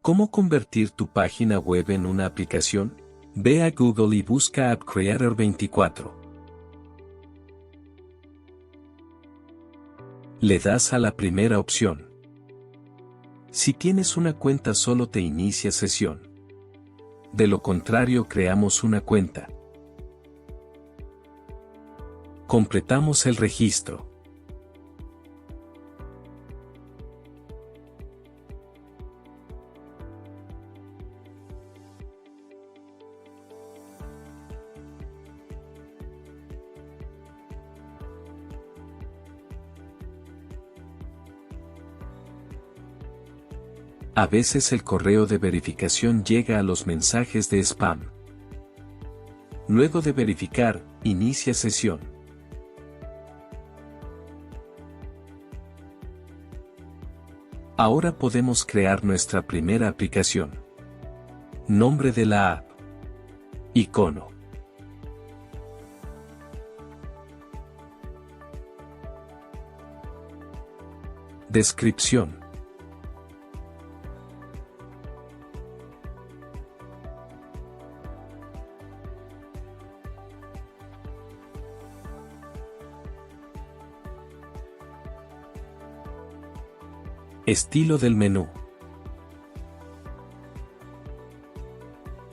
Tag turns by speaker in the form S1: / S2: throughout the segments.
S1: ¿Cómo convertir tu página web en una aplicación? Ve a Google y busca App Creator 24. Le das a la primera opción. Si tienes una cuenta solo te inicia sesión. De lo contrario creamos una cuenta. Completamos el registro. A veces el correo de verificación llega a los mensajes de spam. Luego de verificar, inicia sesión. Ahora podemos crear nuestra primera aplicación. Nombre de la app. Icono. Descripción. Estilo del menú.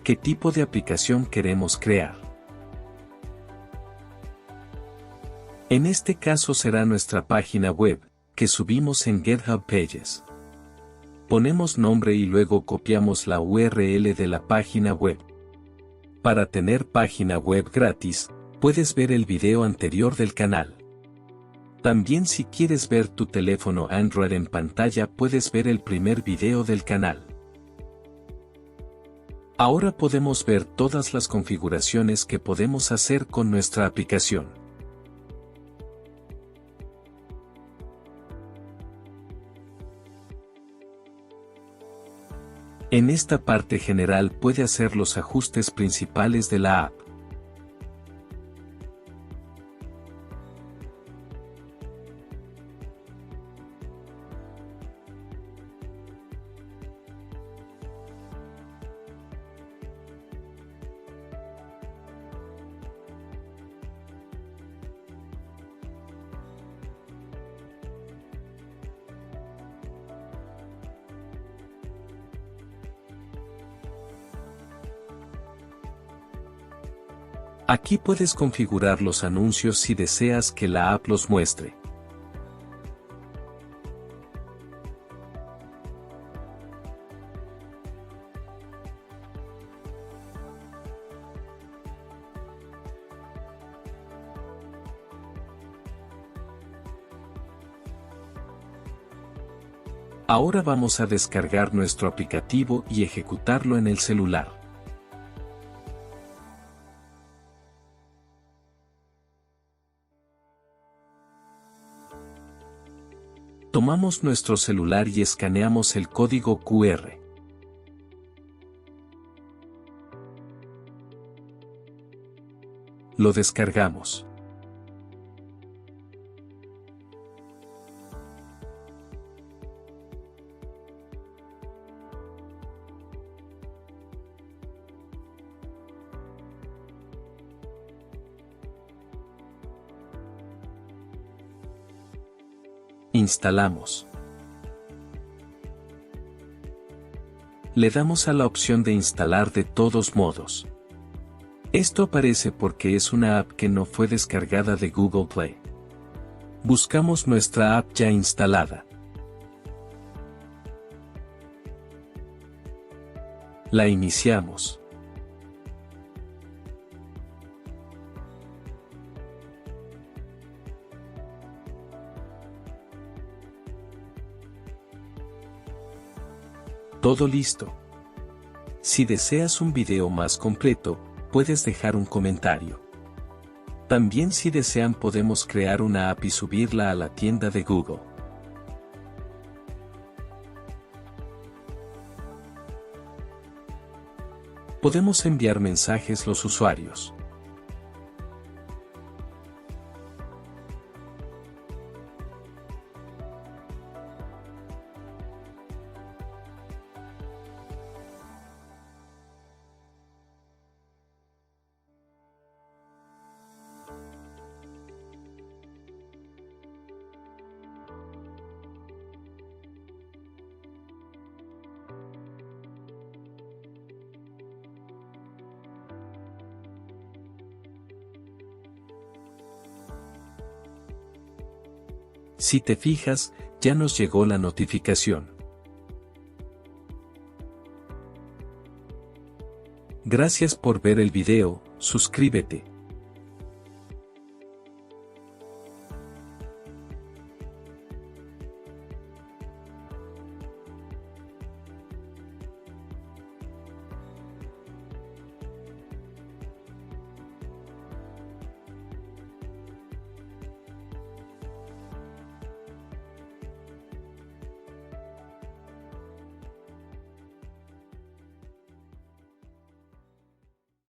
S1: ¿Qué tipo de aplicación queremos crear? En este caso será nuestra página web, que subimos en GitHub Pages. Ponemos nombre y luego copiamos la URL de la página web. Para tener página web gratis, puedes ver el video anterior del canal. También si quieres ver tu teléfono Android en pantalla puedes ver el primer video del canal. Ahora podemos ver todas las configuraciones que podemos hacer con nuestra aplicación. En esta parte general puede hacer los ajustes principales de la app. Aquí puedes configurar los anuncios si deseas que la app los muestre. Ahora vamos a descargar nuestro aplicativo y ejecutarlo en el celular. Tomamos nuestro celular y escaneamos el código QR. Lo descargamos. Instalamos. Le damos a la opción de instalar de todos modos. Esto aparece porque es una app que no fue descargada de Google Play. Buscamos nuestra app ya instalada. La iniciamos. Todo listo. Si deseas un video más completo, puedes dejar un comentario. También si desean podemos crear una app y subirla a la tienda de Google. Podemos enviar mensajes los usuarios. Si te fijas, ya nos llegó la notificación. Gracias por ver el video, suscríbete.